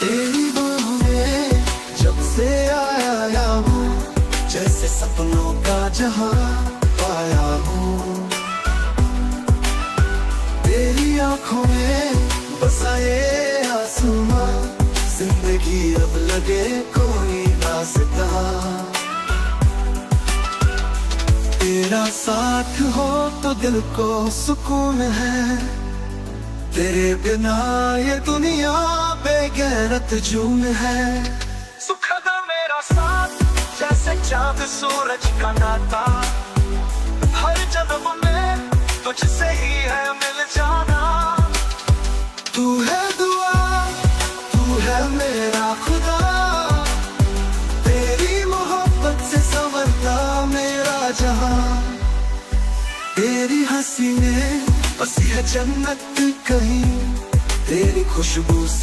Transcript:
तेरी बाहों में जब से आया हूँ, जैसे सपनों का जहां पाया हूँ। तेरी आंखों में बसा ये आसमां, जिंदगी अब लगे कोई रास्ता। तेरा साथ हो तो दिल को सुकून है, तेरे बिना ये दुनिया बेगैरत जून है। सुखद मेरा साथ जैसे चांद सूरज का नाता, हर जन्म में तुझसे ही है मिल जाना। तू है दुआ, तू है मेरा खुदा, तेरी मोहब्बत से संवरता मेरा जहां। तेरी हंसी में बसी है जन्नत कहीं, तेरी खुशबू से